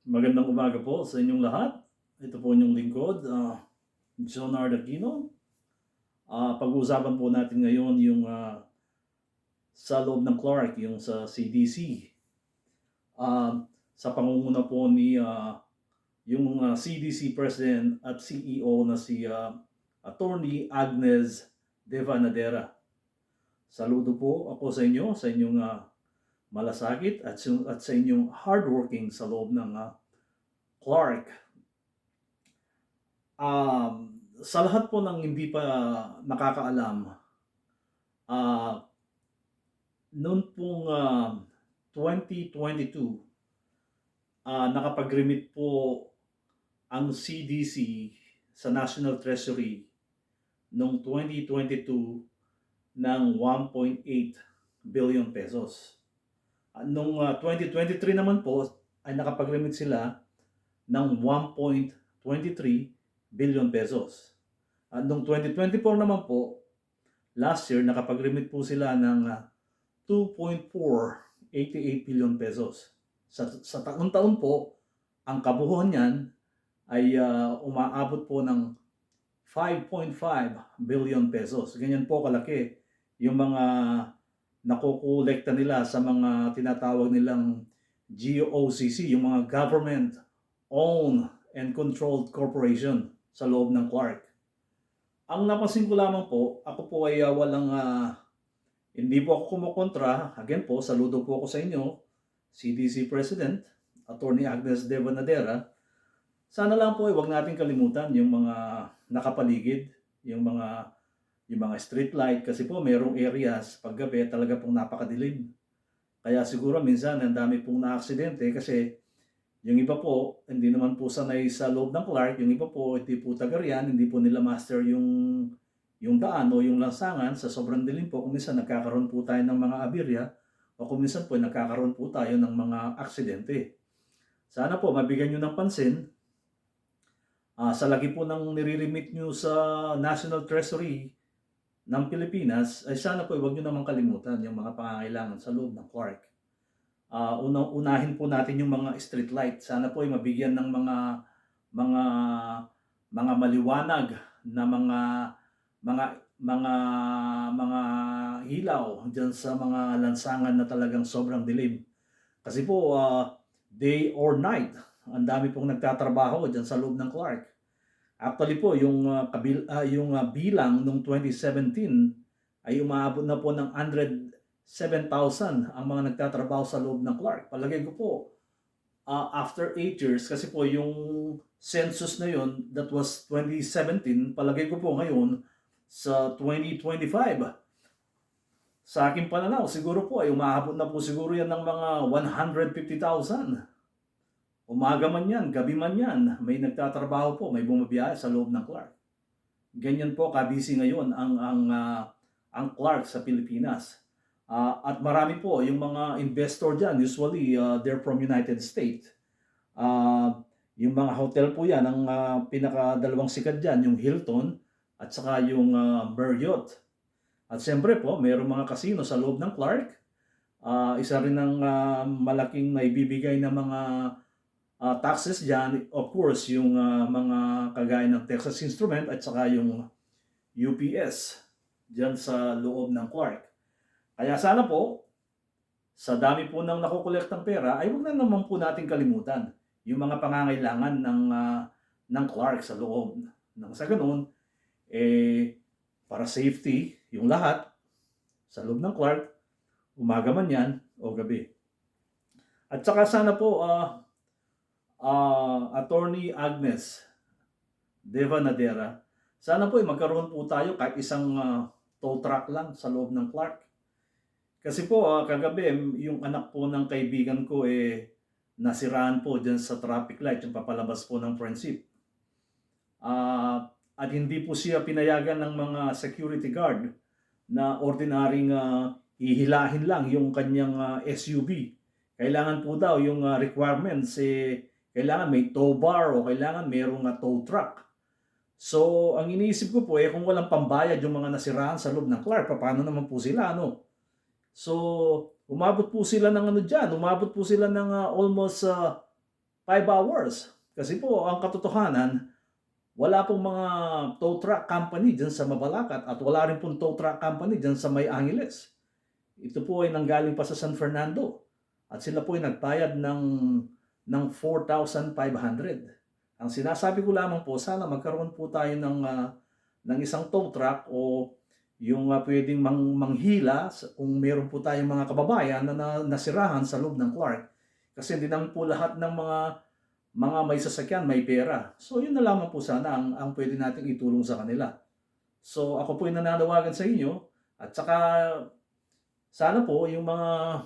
Magandang umaga po sa inyong lahat. Ito po inyong lingkod, John R. Aquino. Pag-uusapan po natin ngayon yung sa loob ng Clark, yung sa CDC. Sa pangunguna po ni yung CDC President at CEO na si Attorney Agnes Devanadera. Saludo po ako sa inyong malasakit at sa inyong hardworking sa loob ng Clark. Sa lahat po ng hindi pa nakakaalam, noon pong 2022, nakapag-remit po ang CDC sa National Treasury noong 2022 ng 1.8 billion pesos. Noong 2023 naman po ay nakapag-remit sila ng 1.23 billion pesos. Noong 2024 naman po, last year, nakapag-remit po sila ng 2.488 billion pesos. Sa taon-taon po, ang kabuuan niyan ay umaabot po ng 5.5 billion pesos. Ganyan po kalaki yung mga nakukolekta nila sa mga tinatawag nilang GOCC, yung mga government-owned and controlled corporation sa loob ng Clark. Ang napansin ko lamang po, ako po ay hindi po ako kumukontra. Again po, saludo po ako sa inyo, CDC President, Attorney Agnes Devanadera. Sana lang po ay huwag natin kalimutan yung mga nakapaligid, yung mga street light, kasi po mayroong areas paggabi talaga pong napakadilim. Kaya siguro minsan ang dami pong na-aksidente kasi yung iba po, hindi naman po sanay sa loob ng Clark. Yung iba po, hindi po taga riyan, hindi po nila master yung daan o yung lansangan. Sa sobrang dilim po, kung minsan nagkakaroon po tayo ng mga aberya o kung minsan po nagkakaroon po tayo ng mga aksidente. Sana po mabigyan nyo ng pansin. Sa lagi po ng nire-remit nyo sa National Treasury ng Pilipinas, ay sana po huwag nyo naman kalimutan yung mga pangangailangan sa loob ng Clark. Unahin po natin yung mga street light. Sana po ay mabigyan ng mga maliwanag na mga ilaw diyan sa mga lansangan na talagang sobrang dilim. Kasi po day or night, ang dami pong nagtatrabaho diyan sa loob ng Clark. Actually po yung bilang nung 2017 ay umaabot na po ng 7,000 ang mga nagtatrabaho sa loob ng Clark. Palagay ko po, after 8 years, kasi po yung census na yun, that was 2017, palagay ko po ngayon, sa 2025, sa aking pananaw, siguro po ay umaabot na po siguro yan ng mga 150,000. Umaga man yan, gabi man yan, may nagtatrabaho po, may bumabiyahe sa loob ng Clark. Ganyan po kabisi ngayon ang Clark sa Pilipinas. At marami po yung mga investor dyan, usually they're from United States. Yung mga hotel po yan, ang pinakadalawang sikat dyan, yung Hilton at saka yung Marriott. At siyempre po, mayroong mga casino sa loob ng Clark. Isa rin ng malaking naibibigay na mga taxes dyan, of course, yung mga kagaya ng Texas Instrument at saka yung UPS dyan sa loob ng Clark. Kaya sana po, sa dami po ng nakukolektang pera, ay huwag na naman po natin kalimutan yung mga pangangailangan ng Clark sa loob. Nang sa ganun, para safety, yung lahat sa loob ng Clark, umaga man yan o gabi. At saka sana po, Attorney Agnes Devanadera, sana po magkaroon po tayo kahit isang tow truck lang sa loob ng Clark. Kasi po, kagabi, yung anak po ng kaibigan ko nasiraan po dyan sa traffic light, yung papalabas po ng friendship. At hindi po siya pinayagan ng mga security guard na ordinaryong hihilahin lang yung kanyang SUV. Kailangan po daw yung requirements, kailangan may tow bar o kailangan mayroong tow truck. So, ang iniisip ko po kung walang pambayad yung mga nasiraan sa loob ng Clark, paano naman po sila, ano? So, umabot po sila ng umabot po sila ng almost 5 hours. Kasi po, ang katotohanan, wala pong mga tow truck company dyan sa Mabalacat at wala rin pong tow truck company dyan sa May Angeles. Ito po ay nanggaling pa sa San Fernando at sila po ay nagbayad ng 4,500. Ang sinasabi ko lamang po, sana magkaroon po tayo ng isang tow truck o yung pwedeng manghila kung meron po tayong mga kababayan na nasirahan sa loob ng Clark. Kasi hindi naman po lahat ng mga may sasakyan, may pera. So yun na lamang po sana ang pwede nating itulong sa kanila. So ako po ay nananawagan sa inyo at saka sana po yung mga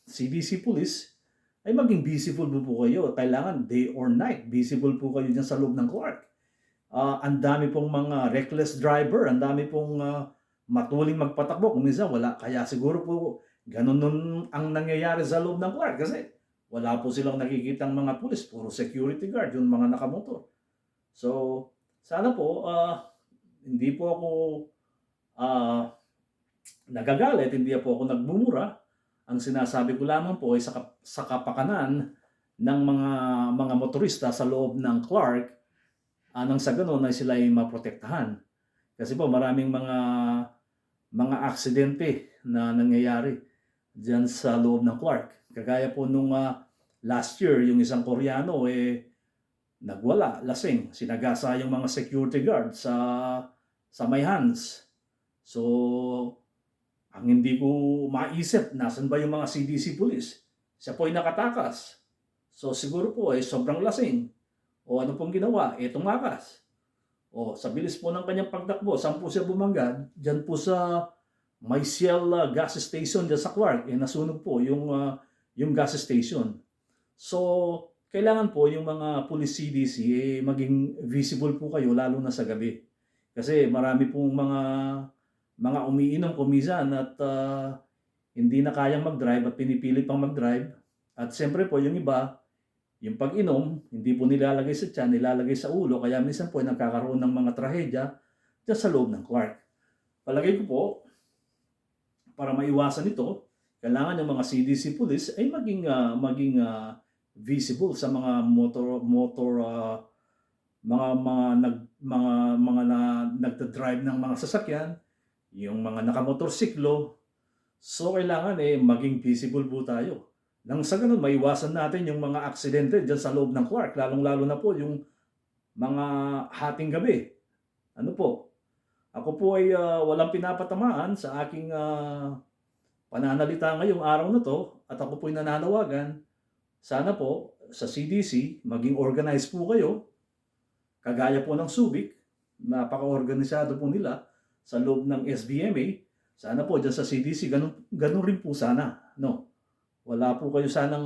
CDC police ay maging visible po kayo. Kailangan day or night, visible po kayo dyan sa loob ng Clark. Ang dami pong mga reckless driver, ang dami pong matuling magpatakbo. Kung minsan wala, kaya siguro po ganun nun ang nangyayari sa loob ng Clark kasi wala po silang nakikitang mga pulis, puro security guard, yung mga nakamotor. So, sana po, hindi po ako nagagalit, hindi po ako nagmumura. Ang sinasabi ko lamang po ay sa kapakanan ng mga motorista sa loob ng Clark, nang sa ganun ay sila ay maprotektahan. Kasi po maraming mga aksidente na nangyayari diyan sa loob ng Clark. Kagaya po nung last year, yung isang Koreano nagwala, lasing, sinagasa yung mga security guard sa may hands. So, ang hindi ko maisip, nasan ba yung mga CDC police? Siya po ay nakatakas. So, siguro po ay sobrang lasing. O ano pong ginawa? Tumakas. O sa bilis po ng kanyang pagtakbo, saan po siya bumangga? Diyan po sa may Shell gas station dyan sa Clark, nasunog po yung gas station. So, kailangan po yung mga police CDC maging visible po kayo lalo na sa gabi. Kasi marami pong mga umiinom kumisan at hindi na kayang mag-drive at pinipili pang mag-drive. At siyempre po yung iba, yung pag-inom, hindi po nilalagay sa tiyan, nilalagay sa ulo. Kaya minsan po nagkakaroon ng mga trahedya dyan sa loob ng Clark. Palagay ko po, para maiwasan ito, kailangan yung mga CDC police ay maging visible sa mga nagda-drive ng mga sasakyan, yung mga nakamotorsiklo. So kailangan maging visible po tayo. Nang sa ganun, maiwasan natin yung mga aksidente dyan sa loob ng Clark, lalong-lalo na po yung mga hating gabi. Ano po? Ako po ay walang pinapatamaan sa aking pananalita ngayong araw na to at ako po ay nananawagan. Sana po sa CDC, maging organized po kayo. Kagaya po ng Subic, napaka-organisado po nila sa loob ng SBMA. Sana po dyan sa CDC, ganun rin po sana. No? Wala po kayo sanang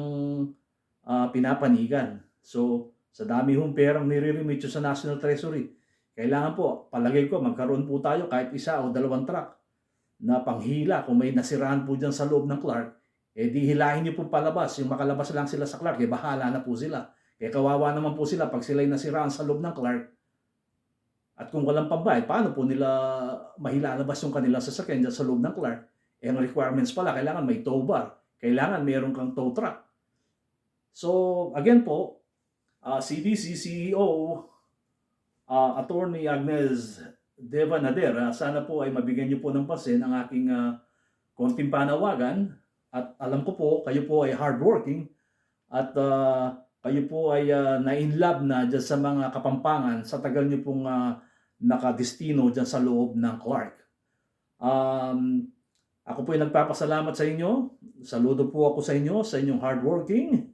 pinapanigan. So, sa dami hong perang nire-remit sa National Treasury, kailangan po, palagay ko, magkaroon po tayo kahit isa o dalawang truck na panghila kung may nasiraan po dyan sa loob ng Clark, di hilahin niyo po palabas. Yung makalabas lang sila sa Clark, bahala na po sila. Kawawa naman po sila pag sila'y nasiraan sa loob ng Clark. At kung walang pambayad, paano po nila mahilalabas yung kanilang sasakyan dyan sa loob ng Clark? Ang requirements pala, kailangan may tow bar. Kailangan meron kang tow truck. So, again po, CDC CEO, Attorney Agnes Deva Nader, sana po ay mabigyan niyo po ng pansin ang aking konting panawagan. At alam ko po, kayo po ay hardworking at kayo po ay na-inlove na dyan sa mga Kapampangan sa tagal niyo pong nakadestino dyan sa loob ng Clark. Ako po ay nagpapasalamat sa inyo. Saludo po ako sa inyong hardworking,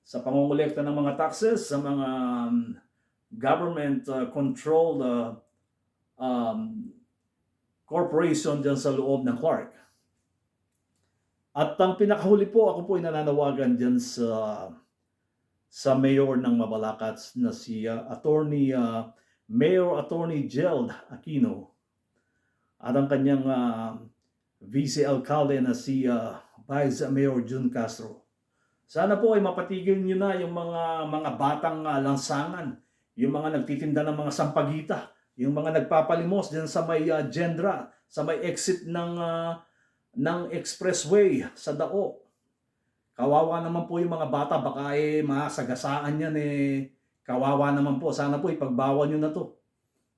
sa pangongolekta ng mga taxes, sa mga government-controlled corporation dyan sa loob ng Clark. At ang pinakahuli po, ako po ay nananawagan dyan sa mayor ng Mabalacat na si Mayor Attorney Jeld Aquino at ang kanyang vice-alcalde na si Vice Mayor June Castro. Sana po ay mapatigil nyo na yung mga batang lansangan, yung mga nagtitinda ng mga sampagita, yung mga nagpapalimos dyan sa may sa may exit ng expressway sa Dao. Kawawa naman po yung mga bata, baka masagasaan yan kawawa naman po. Sana po ipagbawal niyo na 'to.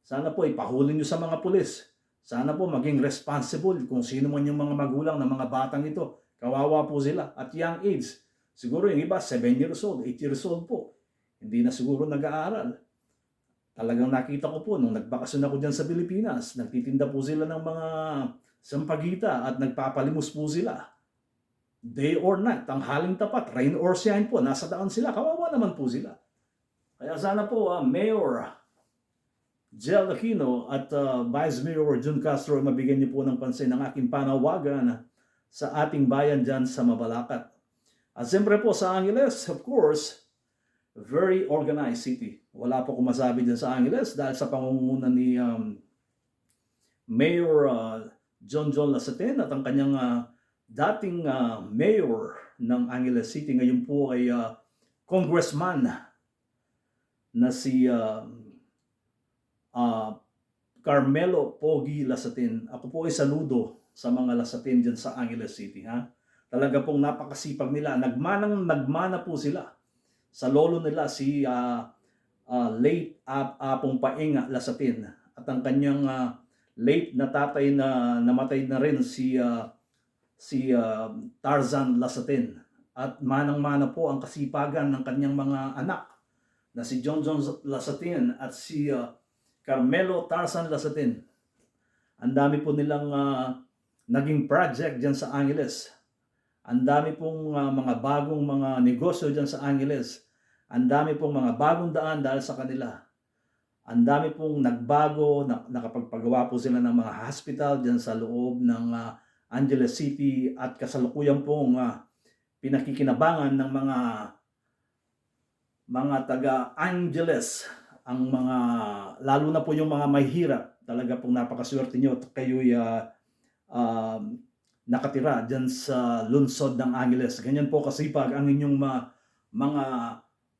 Sana po ipahuli niyo sa mga pulis. Sana po maging responsible kung sino man yung mga magulang ng mga batang ito. Kawawa po sila at young age. Siguro yung iba 7 years old, 8 years old po. Hindi na siguro nag-aaral. Talagang nakita ko po nung nagbakasyon ako diyan sa Pilipinas, nagtitinda po sila ng mga sampagita at nagpapalimos po sila. Day or night, tanghaling tapat, rain or shine po, nasa daan sila. Kawawa naman po sila. Kaya sana po, Mayor Jel Aquino at Vice Mayor Jun Castro, mabigyan niyo po ng pansin ang aking panawagan sa ating bayan dyan sa Mabalacat. At siyempre po sa Angeles, of course, very organized city. Wala po akong masabi dyan sa Angeles dahil sa pangunguna ni Mayor John Lasaten at ang kanyang dating mayor ng Angeles City. Ngayon po ay congressman na si Carmelo Pogi Lasatin. Ako po ay saludo sa mga Lasatin dyan sa Angeles City. Talaga pong napakasipag nila. Nagmana po sila sa lolo nila, si late Apong Painga Lasatin. At ang kanyang late na tatay na namatay na rin, si Tarzan Lasatin. At manang-mana po ang kasipagan ng kanyang mga anak na si John Lasatin at si Carmelo Tarzan Lasatin. Ang dami po nilang naging project dyan sa Angeles. Ang dami pong mga bagong mga negosyo dyan sa Angeles. Ang dami pong mga bagong daan dahil sa kanila. Ang dami pong nagbago, nakapagpagawa po sila ng mga hospital dyan sa loob ng Angeles City at kasalukuyan pong pinakikinabangan ng mga taga-Angeles, ang mga, lalo na po yung mga mahihirap. Talaga pong napakaswerte nyo at kayo'y nakatira dyan sa lungsod ng Angeles. Ganyan po kasipag ang inyong mga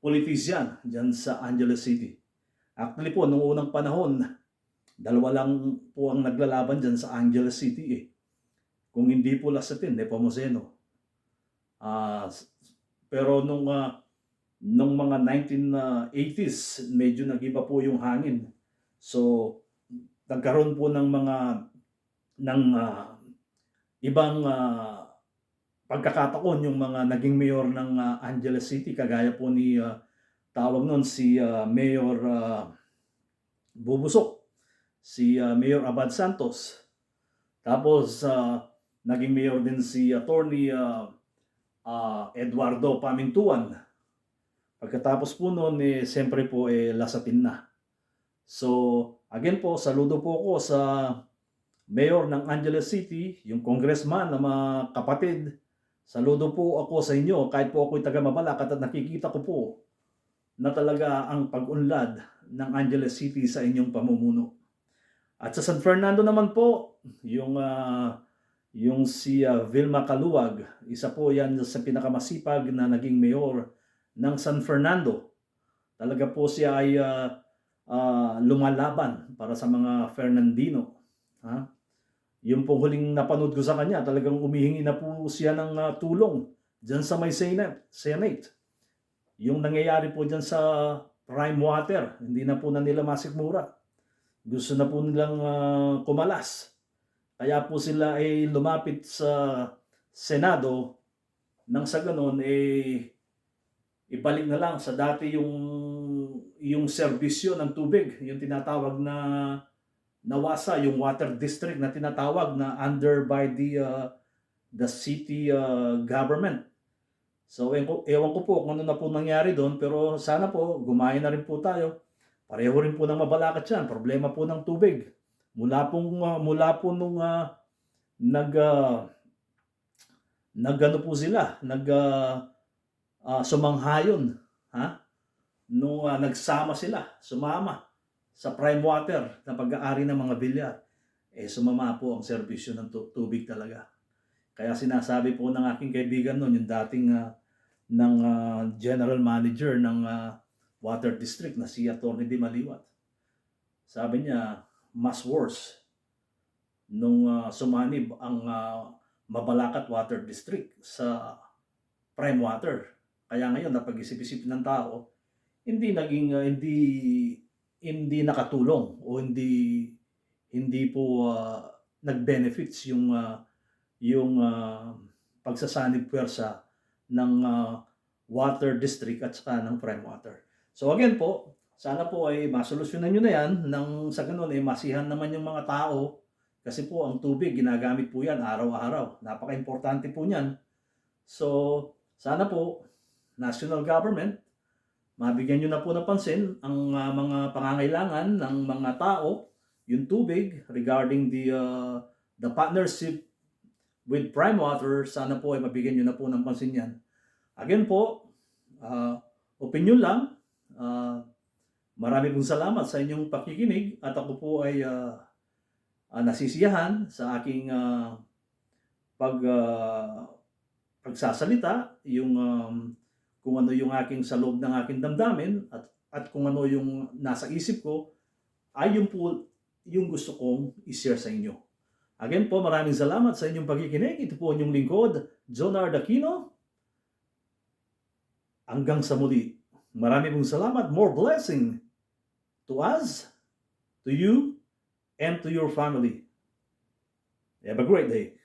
politician dyan sa Angeles City. Actually po, noong unang panahon, dalawa lang po ang naglalaban dyan sa Angeles City Kung hindi po Lasatin, Nepomuceno. Pero nung mga 1980s, medyo nag-iba po yung hangin. So, nagkaroon po ng ibang pagkakataon yung mga naging mayor ng Angeles City, kagaya po ni tawag nun si Mayor Bubusok, si Mayor Abad Santos. Tapos naging mayor din si Attorney Eduardo Pamintuan. Pagkatapos po noon, siyempre po Lasatin na. So, again po, saludo po ako sa Mayor ng Angeles City, yung congressman na mga kapatid. Saludo po ako sa inyo, kahit po ako'y taga Mabalacat at nakikita ko po na talaga ang pag-unlad ng Angeles City sa inyong pamumuno. At sa San Fernando naman po, yung si Vilma Caluwag, isa po yan sa pinakamasipag na naging mayor ng San Fernando. Talaga po siya ay lumalaban para sa mga Fernandino. Yung pong huling napanood ko sa kanya, talagang umihingi na po siya ng tulong dyan sa may Senate. Yung nangyayari po dyan sa prime water, hindi na po na nila masikmura. Gusto na po nilang kumalas. Kaya po sila ay lumapit sa Senado nang sa ganon ibalik na lang sa dati yung serbisyo ng tubig, yung tinatawag na NAWASA, yung water district na tinatawag na under by the city government. So ewan ko po kung ano na po nangyari doon, pero sana po gumaya na rin po tayo. Pareho rin po ng Mabalacat yan, problema po ng tubig. Mula po nung nagano po sila, sumanghayon, nung sumama sa prime water na pag-aari ng mga bilyar, sumama po ang serbisyo ng tubig talaga. Kaya sinasabi po ng aking kaibigan noon, yung dating general manager ng water district na si Atty. Di Maliwat. Sabi niya, mas worse nung sumanib ang Mabalacat Water District sa prime water. Kaya ngayon napag-isip-isip ng tao, hindi naging hindi nakatulong o hindi po nag-benefits yung pagsasanib puwersa ng water district at saka ng prime water. So again po, sana po ay masolusyonan nyo na yan nang sa ganun ay masihan naman yung mga tao kasi po ang tubig ginagamit po yan araw-araw. Napaka-importante po niyan. So sana po, national government, mabigyan nyo na po ng pansin ang mga pangangailangan ng mga tao, yung tubig regarding the partnership with prime water. Sana po ay mabigyan nyo na po ng pansin yan. Again po, opinion lang. Marami pong salamat sa inyong pakikinig at ako po ay nasisiyahan sa aking pagsasalita, yung kung ano yung aking sa loob ng aking damdamin at kung ano yung nasa isip ko ay yung po yung gusto kong i-share sa inyo. Again po, maraming salamat sa inyong pakikinig. Ito po inyong lingkod, Jonard Aquino. Hanggang sa muli. Maraming pong salamat. More blessing to us, to you, and to your family. Have a great day.